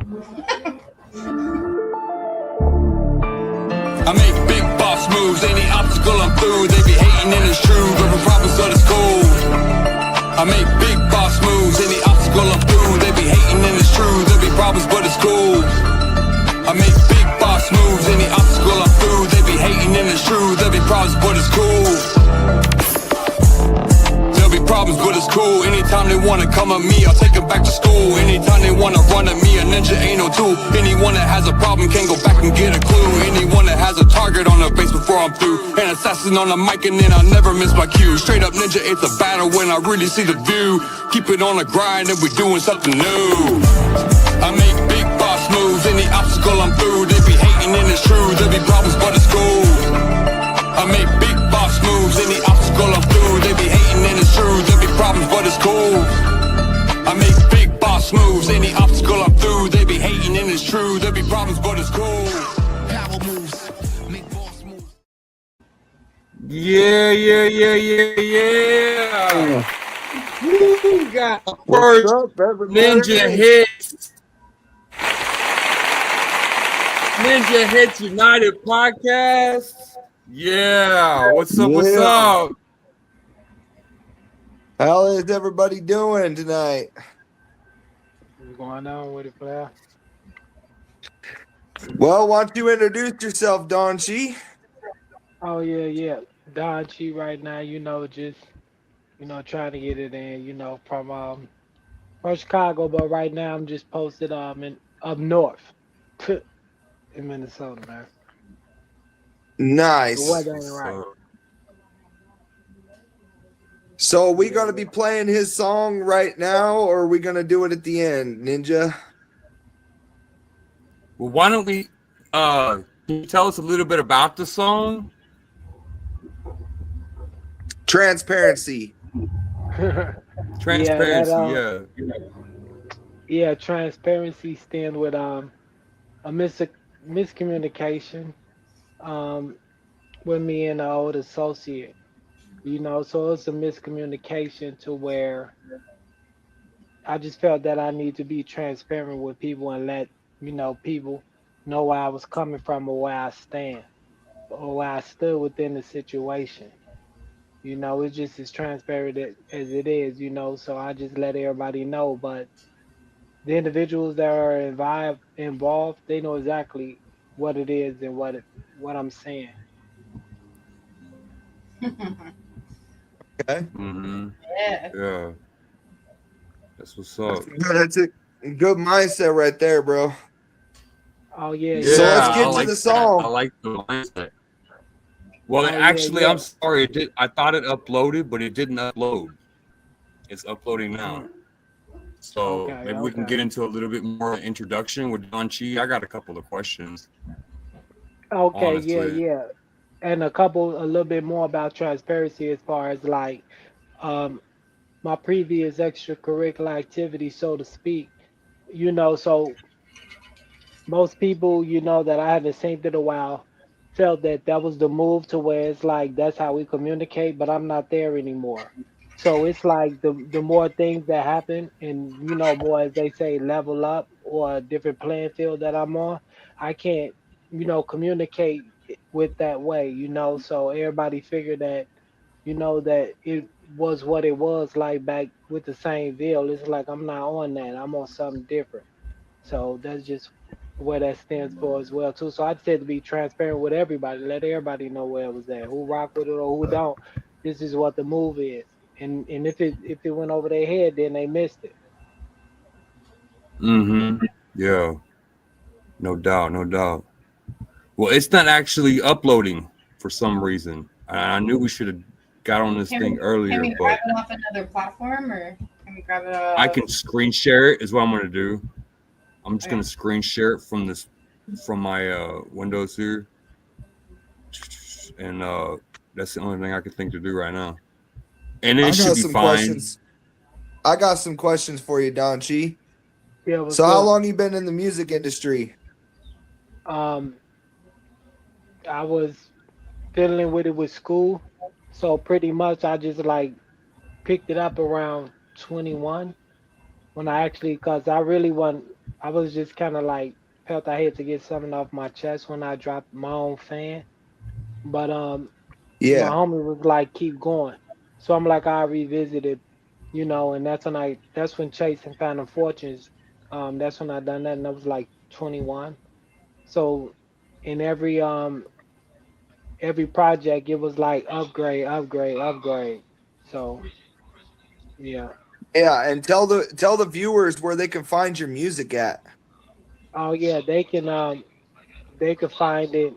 I make big boss moves, any obstacle I'm through. They be hating and it's true, every problem so it's cool. I make big boss moves, any obstacle I'm through. They be hating and it's true, there be problems but it's cool. I make big boss moves, any obstacle I'm through. They be hating and it's true, there be problems but it's cool. Problems, but it's cool. Anytime they wanna come at me, I'll take them back to school. Anytime they wanna run at me, a ninja ain't no tool. Anyone that has a problem can go back and get a clue. Anyone that has a target on their face before I'm through. An assassin on the mic and then I never miss my cue. Straight up ninja, it's a battle when I really see the view. Keep it on the grind and we doing something new. I make big boss moves, any obstacle I'm through. They be hating and it's true, there be problems but it's cool. I make big boss moves, any obstacle I'm through. They be hating and it's true, there be problems but it's cool. I make big boss moves, any obstacle I'm through. They be hating and it's true, there be problems but it's cool. Power moves, make boss moves. Yeah. We got first Ninja Hits. Ninja Hits United podcast. Yeah, what's up? What's up? How is everybody doing tonight? What's going on with it, player? Well, why don't you introduce yourself, Don Chi? Oh yeah. Don Chi right now, just trying to get it in, from Chicago, but right now I'm just posted in up north in Minnesota, man. Nice. The weather ain't right. So are we going to be playing his song right now, or are we going to do it at the end, Ninja? Well, why don't we can you tell us a little bit about the song? Transparency. Transparency, Yeah, transparency stand with a miscommunication with me and an old associate. So it's a miscommunication to where I just felt that I need to be transparent with people and let people know where I was coming from or where I stand or where I stood within the situation. It's just as transparent as it is, so I just let everybody know. But the individuals that are involved, they know exactly what it is and what I'm saying. Okay. Yeah. That's what's up. That's a good mindset right there, bro. Oh yeah. So let's get to the song. I like the mindset. Well, actually, I'm sorry. I thought it uploaded, but it didn't upload. It's uploading now. So maybe we can get into a little bit more introduction with Don Chi. I got a couple of questions. Okay, honestly. yeah. And a little bit more about transparency as far as like my previous extracurricular activity, so to speak. So most people, that I haven't seen in a while felt that was the move to where it's like that's how we communicate, but I'm not there anymore. So it's like the more things that happen and more, as they say, level up or a different playing field that I'm on, I can't, communicate with that way, so everybody figured that, that it was what it was like back with the same deal. It's like I'm not on that. I'm on something different. So that's just what that stands for as well too. So I said to be transparent with everybody, let everybody know where it was at, who rock with it or who don't. This is what the move is, and if it went over their head, then they missed it. Yeah. No doubt. Well, it's not actually uploading for some reason. I knew we should have got on this thing earlier, can we but grab it off another platform, or can we grab it off? I can screen share it is what I'm going to do. I'm just going to screen share it from my Windows here. And that's the only thing I can think to do right now. And it should be fine. I got some questions for you, Don Chi. Yeah, so how long you been in the music industry? I was fiddling with it with school. So pretty much I just like picked it up around 21 when I actually, because I really wasn't I was just kind of like felt I had to get something off my chest when I dropped my own fan. But my Yeah. homie was like, keep going. So I'm like, I revisited, and that's when Chase and Phantom Fortunes, that's when I done that, and I was like 21. So in every project, it was like upgrade, upgrade, upgrade. So yeah. Yeah, and tell the viewers where they can find your music at. Oh yeah, they can find it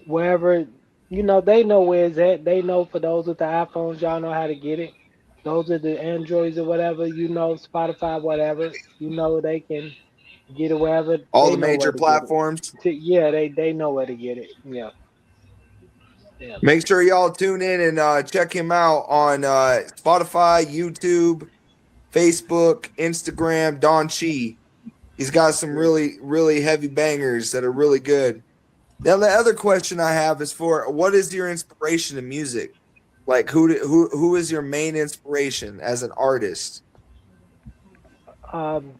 wherever, they know where it's at. They know, for those with the iPhones, y'all know how to get it. Those are the Androids or whatever, Spotify, whatever, they can get it wherever. All They the know major where to get it. platforms. Yeah, they know where to get it. Yeah, yeah. Make sure y'all tune in and check him out on Spotify, YouTube, Facebook, Instagram, Don Chi. He's got some really, really heavy bangers that are really good. Now, the other question I have is for what is your inspiration in music? Like, who is your main inspiration as an artist? Um,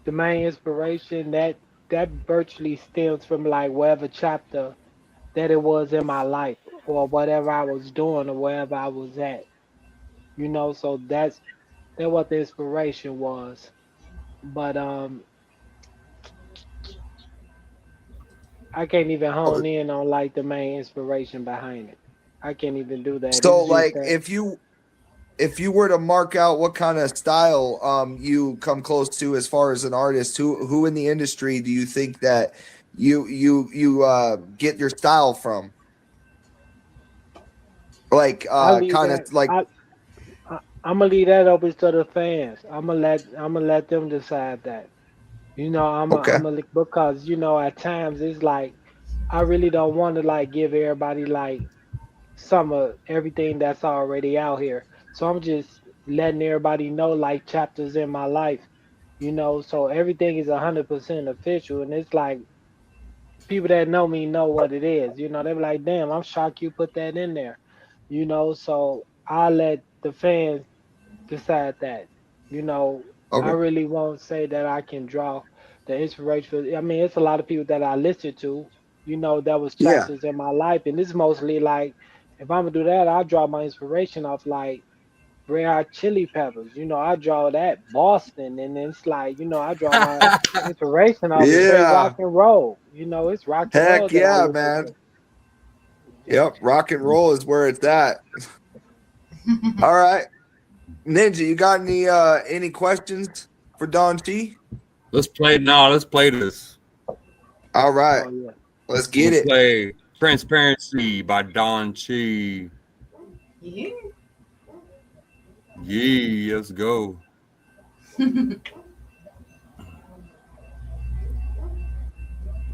the main inspiration that virtually stems from like whatever chapter that it was in my life, or whatever I was doing, or wherever I was at. So that's what the inspiration was. But I can't even hone in on like the main inspiration behind it. I can't even do that. So, It's just like, that if you were to mark out what kind of style you come close to as far as an artist, who in the industry do you think that you get your style from? Like I leave kind of that. like I'm gonna leave that open to the fans. I'm gonna let them decide that. okay. Because at times it's like I really don't want to like give everybody like some of everything that's already out here. So I'm just letting everybody know like chapters in my life. So everything is 100% official, and it's like people that know me know what it is. They be like, "Damn, I'm shocked you put that in there." So I let the fans decide that. I Okay. really won't say that I can draw the inspiration. I mean, it's a lot of people that I listen to. That was Yeah. chapters in my life, and it's mostly like if I'm gonna do that, I draw my inspiration off like Red Hot Chili Peppers. I draw that Boston, and it's like I draw my inspiration off straight rock Yeah. and roll. It's rock and roll Heck that I yeah, listen man. to. Yeah. Yep. Rock and roll is where it's at. All right. Ninja, you got any questions for Don T? Let's play now. Let's play this. All right. Oh yeah. Let's I'm get gonna it. play Transparency by Don Chi. Yeah. Yeah, let's go.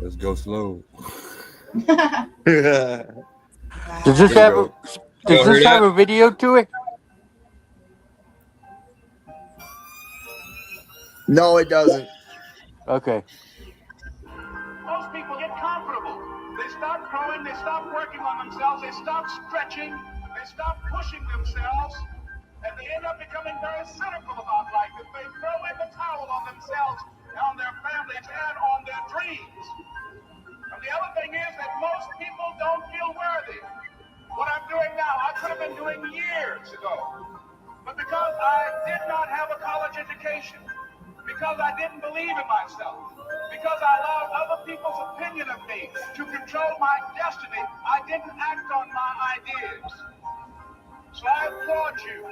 Let's go slow. Does this Here we have go. does Y'all hear this have that? a video to it? No, it doesn't. Okay. Most people get comfortable. They stop growing, they stop working on themselves, they stop stretching, they stop pushing themselves, and they end up becoming very cynical about life. If they throw in the towel on themselves, on their families, and on their dreams. And the other thing is that most people don't feel worthy. What I'm doing now, I could have been doing years ago. But because I did not have a college education, because I didn't believe in myself, because I allowed other people's opinion of me to control my destiny, I didn't act on my ideas. So I applaud you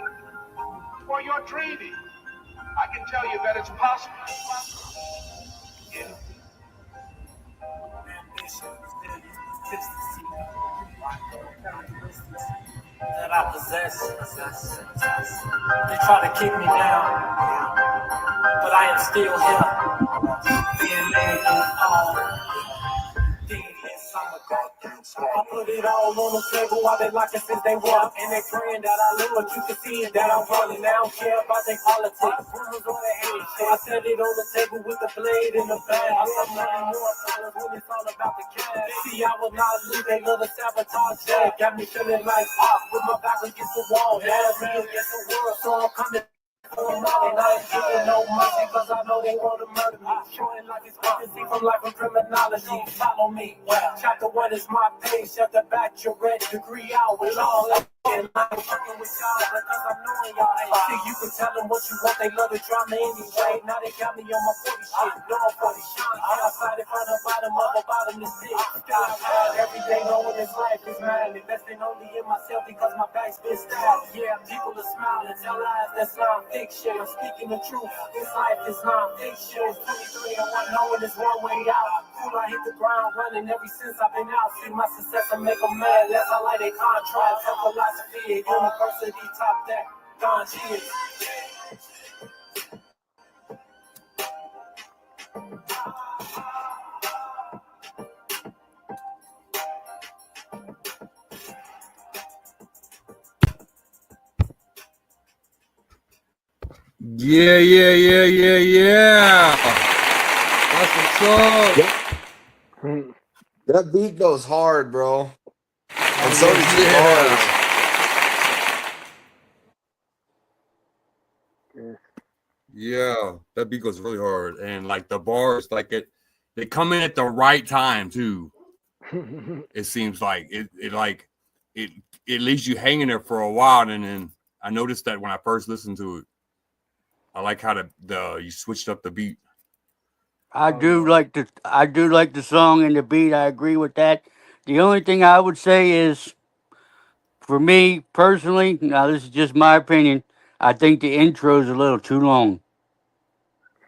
for your dreaming. I can tell you that it's possible. Yeah. That I possess. They try to kick me down, but I am still here. Being made all I put it all on the table. I've been locking since they walk, and they praying that I live, but you can see it that I'm running. I don't care about their politics. Rumors on the hate shit. I set it on the table with the blade in the bag. I'm running more dollars when it's all about the cash. See, I will not lose. They love the sabotage that got me feeling like pop with my back against the wall. Yeah, me against the world, so I'm coming for them all, and I ain't giving no mercy, cause I know they wanna murder me. Showing like it's quick to see from life of criminology. Follow me. Chapter 1 is my page, at the back, your red degree out with all that. And I ain't fucking with y'all because I'm knowing y'all ain't shit. You can tell them what you want, they love the drama anyway. Now they got me on my 40 shit, doing 40 shit. Outside in front of bottom of a bottomless pit. Still out loud every day knowing this life is mad. Investing only in myself because my back's been stabbed. Yeah, people are smiling, tell lies that's not fiction. I'm speaking the truth, this life is not fiction. 23 and 1 knowing it's one way out. Cool, I hit the ground running ever since I've been out. See my success and make them mad, that's how like they contract. Tell philosophy, university top that, Don Cheers. Yeah. That's what's up. That beat goes hard, bro. And so does the Yeah. bars. Yeah, that beat goes really hard, and like the bars, like they come in at the right time too. It seems like it leaves you hanging there for a while, and then I noticed that when I first listened to it, I like how the you switched up the beat. I do like the song and the beat. I agree with that. The only thing I would say is, for me personally, now this is just my opinion, I think the intro is a little too long.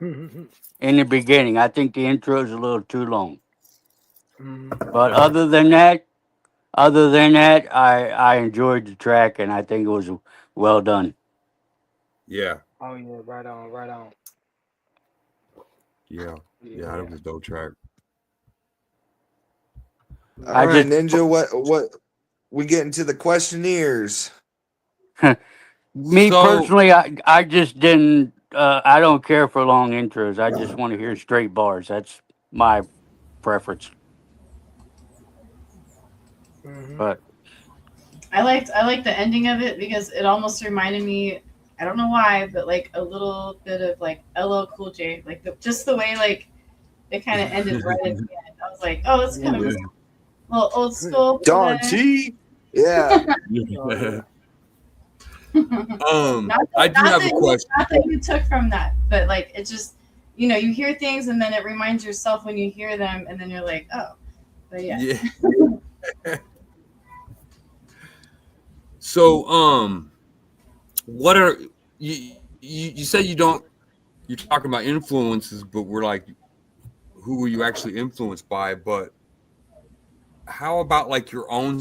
In the beginning, I think the intro is a little too long. But other than that, I enjoyed the track and I think it was well done. Yeah, Oh yeah, right on. yeah, that was a dope track. All right, Ninja, what we get into the questionnaires. Me So- personally, I just didn't. I don't care for long intros. I just want to hear straight bars. That's my preference. But I liked the ending of it because it almost reminded me, I don't know why, but like a little bit of like LL Cool J, like just the way like it kind of ended right at the end. I was like, oh, it's kind of a little old school. Don G. Yeah. I do have a question. Not that you took from that, but like it just, you hear things and then it reminds yourself when you hear them, and then you're like, oh, but yeah. So, what are you say you don't? You're talking about influences, but we're like, who were you actually influenced by? But how about like your own